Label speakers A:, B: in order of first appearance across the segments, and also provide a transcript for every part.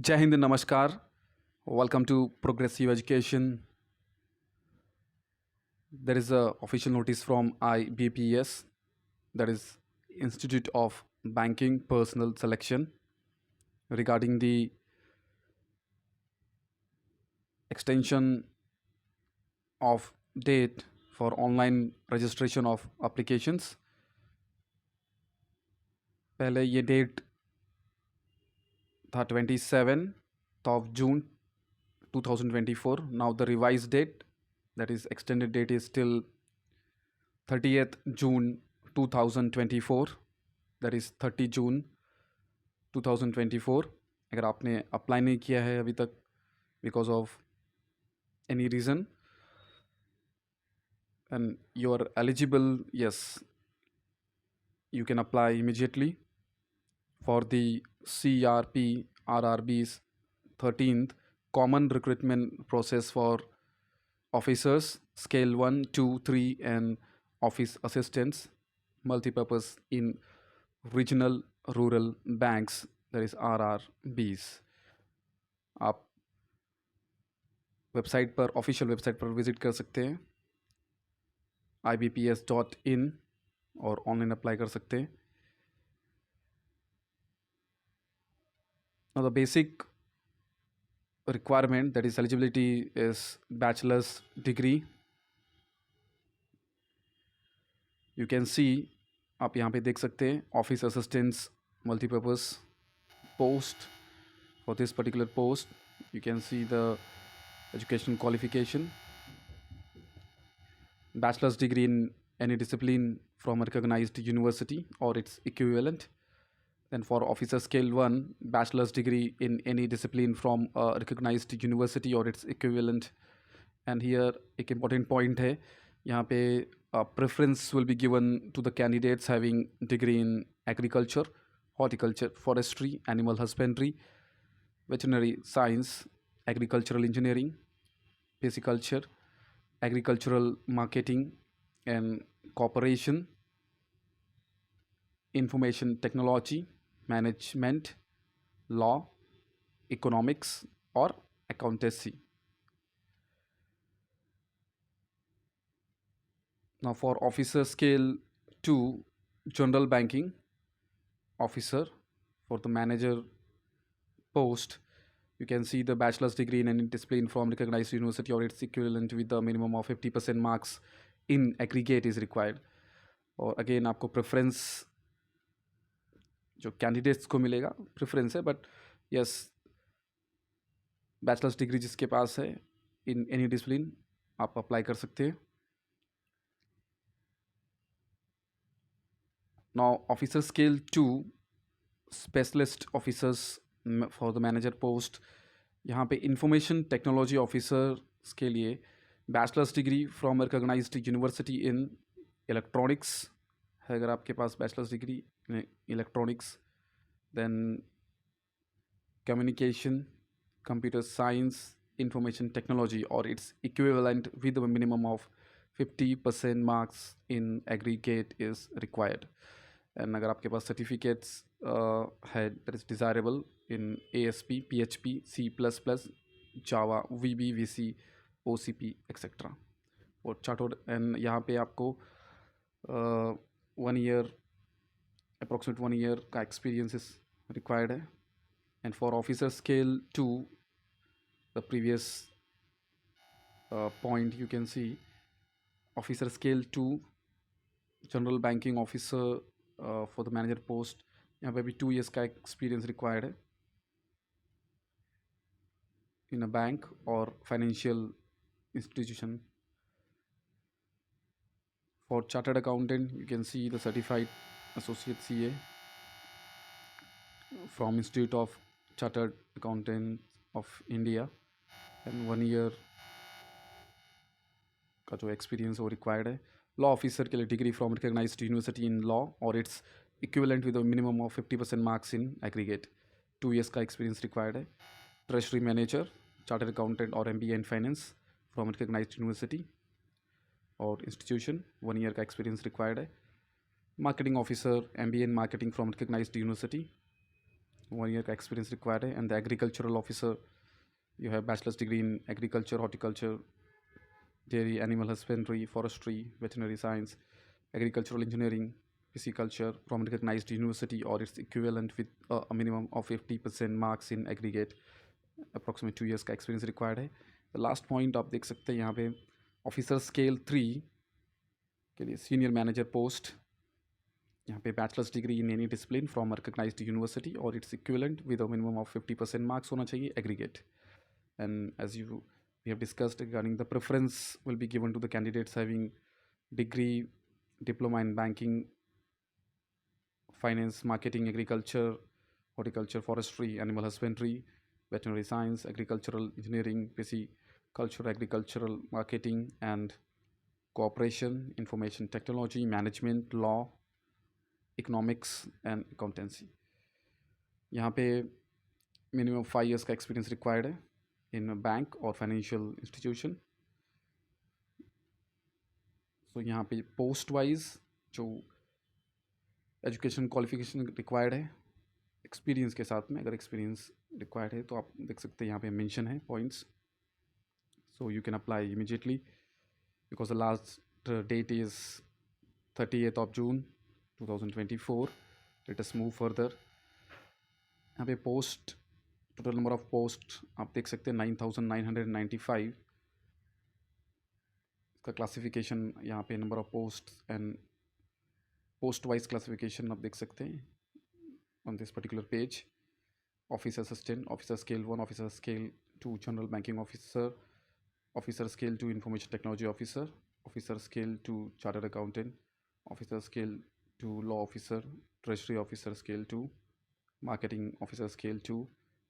A: जय हिंद, नमस्कार. Welcome to Progressive Education. There is a official notice from IBPS, that is Institute of Banking Personnel Selection, regarding the extension of date for online registration of applications. पहले ये date था 27th of June 2024. Now the revised date, that is extended date, is till 30th June 2024, that is 30 June 2024. अगर आपने apply नहीं किया है अभी तक because of any reason and you are eligible, yes, you can apply immediately for the CRP RRB's 13th common recruitment process for officers scale 1, 2, 3 and office assistants multipurpose in regional rural banks, that is RRBs. आप website पर, official website पर visit कर सकते हैं ibps.in और online apply कर सकते हैं. Now the basic requirement, that is eligibility, is bachelor's degree. You can see, आप यहाँ पे देख सकते हैं office assistants multipurpose post. For this particular post you can see the education qualification: bachelor's degree in any discipline from a recognized university or its equivalent. Then for officer scale 1, bachelor's degree in any discipline from a recognized university or its equivalent. And here एक important point है, यहाँ पे preference will be given to the candidates having degree in agriculture, horticulture, forestry, animal husbandry, veterinary science, agricultural engineering, pisciculture, agricultural marketing and cooperation, information technology, management, law, economics or accountancy. Now for officer scale 2, general banking officer, for the manager post you can see the bachelor's degree in any discipline from recognized university or its equivalent with the minimum of 50% marks in aggregate is required. और again आपको preference जो candidates को मिलेगा preference है, but yes, bachelors degree जिसके पास है in any discipline आप अप्लाई कर सकते हैं. Now officer scale 2, specialist officers for the manager post. यहाँ पे इंफॉर्मेशन टेक्नोलॉजी ऑफिसर्स के लिए bachelor's degree from recognised university in electronics है, अगर आपके पास bachelor's degree in electronics. Then communication, computer science, information technology और its equivalent with a minimum of 50% marks in aggregate is required. And अगर आपके पास सर्टिफिकेट्स है that is desirable in ASP, PHP, C++, Java, VB, VC, OCP etcetera और chartered. And यहाँ पे आपको 1 year, approximate 1 year का एक्सपीरियंस इज रिक्वायर्ड है. And for officer scale 2, the previous point you can see officer scale 2 general banking officer for the manager post. यहाँ पे भी 2 years का एक्सपीरियंस रिक्वायर्ड है इन अ बैंक और financial institution. For chartered accountant you can see the certified associate CA from institute of chartered accountant of India. And 1 year का जो experience वो required है. लॉ ऑफिसर के लिए degree from recognised university in law और its equivalent with minimum of 50% marks in aggregate. 2 years का experience required है. Treasury manager, chartered accountant और MBA in finance from recognised university और institution, 1 year का experience required है. Marketing officer, MBA in marketing from recognised university 1 year का experience required है. And the agricultural officer, you have bachelor's degree in agriculture, horticulture, dairy, animal husbandry, forestry, veterinary science, agricultural engineering, pisciculture from a recognized university or its equivalent with a minimum of 50% marks in aggregate. Approximately 2 years का experience required है. The last point आप देख सकते हैं यहाँ पे officer scale 3 के लिए सीनियर मैनेजर पोस्ट. यहाँ पे bachelor's degree in any discipline from recognised university और its equivalent with a minimum of 50% marks होना चाहिए aggregate. And as we have discussed regarding the preference will be given to the candidates having degree, diploma in banking, finance, marketing, agriculture, horticulture, forestry, animal husbandry, veterinary science, agricultural engineering, pisciculture, agricultural marketing and cooperation, information technology, management, law, economics and accountancy. यहाँ पे minimum 5 years का experience required है in a bank or financial institution. So यहाँ पे post wise जो education qualification required है experience के साथ में, अगर एक्सपीरियंस रिक्वायर्ड है तो आप देख सकते हैं यहाँ पे मेंशन है points. So you can apply immediately because the last that is 30th of June 2024. Late us move further. यहाँ पे post, total number of post आप देख सकते हैं 9,995. इसका क्लासिफिकेशन यहाँ पे number of post and post wise classification आप देख सकते हैं on this particular page. Office assistant, officer scale 1, officer scale 2, general banking officer, officer scale 2, information technology officer, officer scale 2, chartered accountant, officer scale 2, law officer, treasury officer scale 2, marketing officer scale 2,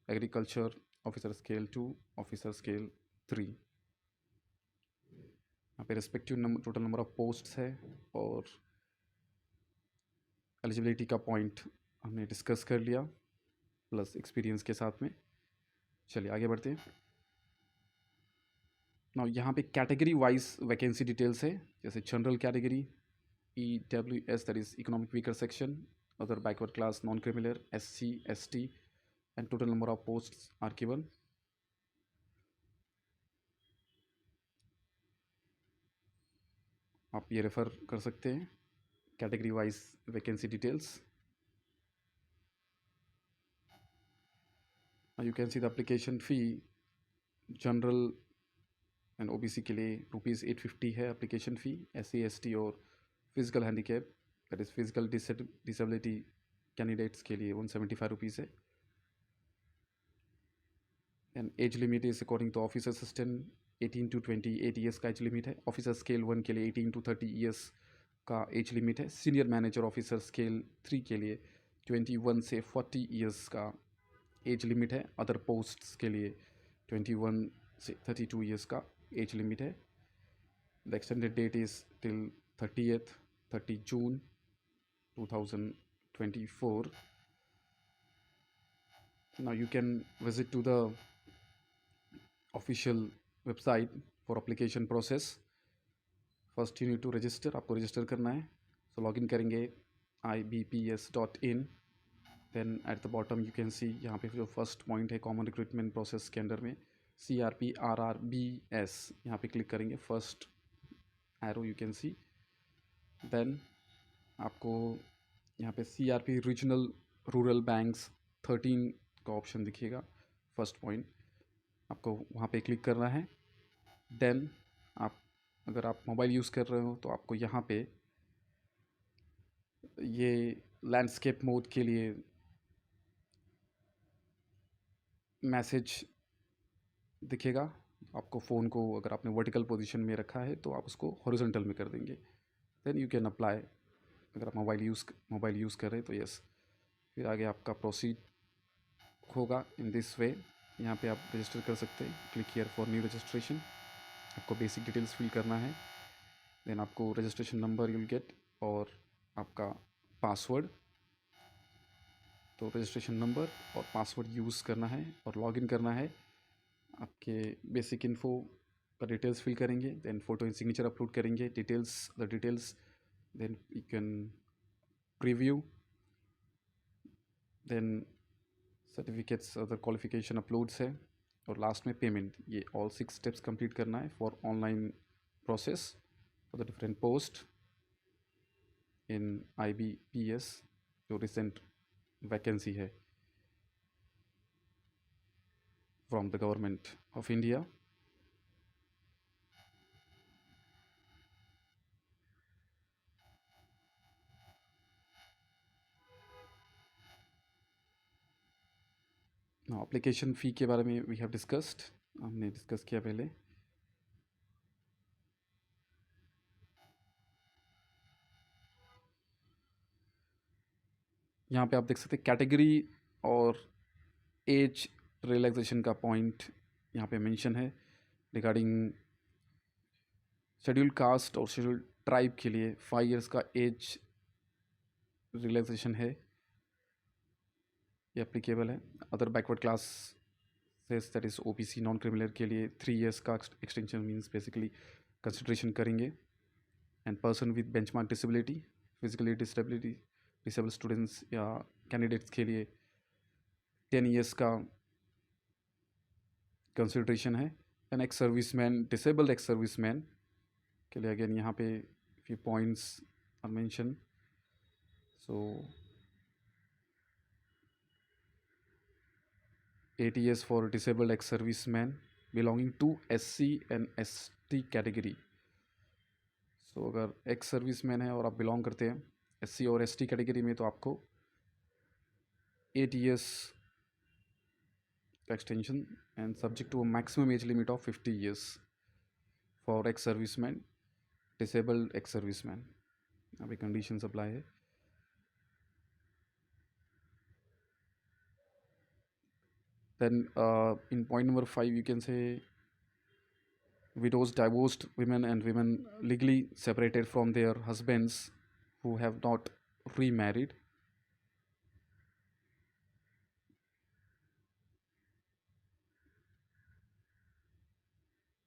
A: agriculture officer scale 2, officer scale 3. यहाँ पे respective number, total number of posts है और eligibility का point हमने discuss कर लिया plus experience के साथ में. चलिए आगे बढ़ते हैं. नाउ यहाँ पे कैटेगरी वाइज वैकेंसी डिटेल्स है. जैसे general category EWS, that is economic weaker section, other backward class, non criminal, SC, ST and total number of posts are given. आप ये रेफर कर सकते हैं category wise vacancy details. You can see the application fee. General and OBC के लिए ₹850 है application fee. SC, ST और physical handicap that is physical disability candidates के लिए ₹175 है. And age limit is according to office assistant 18 to 28 years का age limit है. Officer scale 1 के लिए 18 to 30 ईयर्स का एज लिमिट है. सीनियर मैनेजर ऑफिसर स्केल 3 के लिए 21 से 40 ईयर्स का एज लिमिट है. अदर पोस्ट्स के लिए 21 से 32 ईयर्स का एज लिमिट है. The extended date is till 30 June 2024. Now you can visit to the official website for application process. First you need to register. आपको रजिस्टर करना है. So login करेंगे ibps.in. Then at the bottom you can see यहाँ पे जो first point है common recruitment process के under में CRP RRBS, यहाँ पे क्लिक करेंगे. First arrow you can see. Then आपको यहाँ पे CRP रीजनल रूरल बैंक्स 13 का ऑप्शन दिखेगा. फर्स्ट पॉइंट आपको वहाँ पे क्लिक करना है. देन आप अगर आप मोबाइल यूज़ कर रहे हो तो आपको यहाँ पे ये लैंडस्केप मोड के लिए मैसेज दिखेगा. आपको फ़ोन को अगर आपने वर्टिकल पोजीशन में रखा है तो आप उसको हॉरिजॉन्टल में कर देंगे. Then you can apply. अगर आप मोबाइल यूज़ कर रहे हैं तो यस. फिर आगे आपका प्रोसीड होगा इन दिस वे. यहाँ पे आप रजिस्टर कर सकते हैं. Click here for new registration. आपको बेसिक डिटेल्स फिल करना है. देन आपको रजिस्ट्रेशन नंबर यूल गेट और आपका पासवर्ड. तो रजिस्ट्रेशन नंबर और पासवर्ड यूज़ करना है और लॉगिन करना है. आपके बेसिक इन्फो का डिटेल्स फिल करेंगे. Then photo and signature upload करेंगे. The details then you can preview. Then certificates other qualification uploads है, और लास्ट में पेमेंट। ये ऑल 6 स्टेप्स कंप्लीट करना है for online process for the different post in IBPS, जो recent vacancy है from the government of India. Application fee के बारे में वी हैव डिस्कस्ड, हमने डिस्कस किया पहले। यहाँ पे आप देख सकते हैं कैटेगरी और एज रिलैक्सेशन का पॉइंट यहाँ पे मेंशन है रिगार्डिंग शेड्यूल कास्ट और शेड्यूल ट्राइब के लिए 5 इयर्स का एज रिलैक्सेशन है, ये एप्लीकेबल है। Other backward class that is OBC non criminal के लिए 3 इयर्स का एक्सटेंशन मीन्स बेसिकली कंसिड्रेशन करेंगे। And person with benchmark disability, physically disability, disable students या कैंडिडेट्स के लिए 10 इयर्स का कंसिड्रेशन है। And ex serviceman, disabled ex serviceman के लिए अगेन यहाँ पे few points are mention. So 8 years for disabled ex-serviceman belonging to SC and ST category. So अगर एक्स सर्विसमैन है और आप बिलोंग करते हैं SC और ST कैटेगरी में, तो आपको 8 years का extension and subject to maximum age limit of 50 years for ex serviceman, disabled ex serviceman. अभी कंडीशंस अप्लाई है। Then in point number 5 you can say widows, divorced women and women legally separated from their husbands who have not remarried।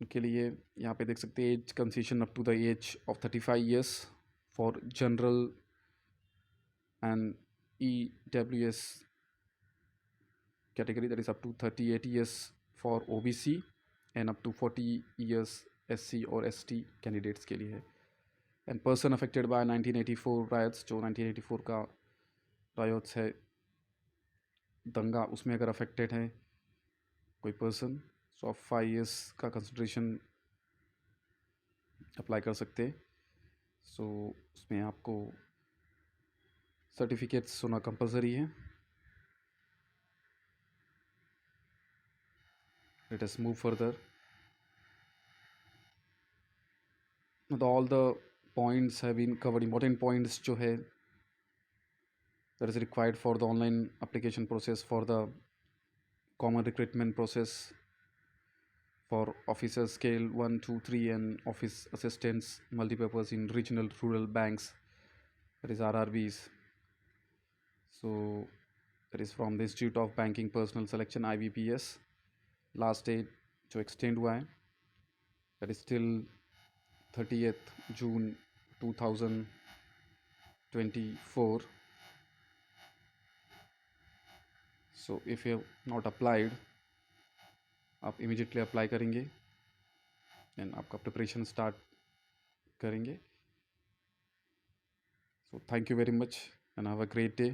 A: उनके लिए यहाँ पे देख सकते हैं age concession up to the age of 35 years for general and EWS category, that is up to 38 years for OBC and up to 40 years SC और ST candidates के लिए है। And person affected by 1984 riots, जो 1984 का rights है दंगा, उसमें अगर अफेक्टेड है कोई पर्सन, सो आप 5 years का कंसिड्रेशन अप्लाई कर सकते हैं। सो उसमें आपको सर्टिफिकेट्स होना कंपलसरी है। Let us move further. All the points have been covered. Important points जो है that is required for the online application process for the common recruitment process for officer scale 1, 2, 3 and office assistants multipurpose in regional rural banks, that is RRBs। So that is from the Institute of Banking Personnel Selection IBPS। Last date जो extend हुआ है that is till 30th June 2024। So if you not applied, आप immediately apply करेंगे and आपका preparation start करेंगे। So thank you very much and have a great day.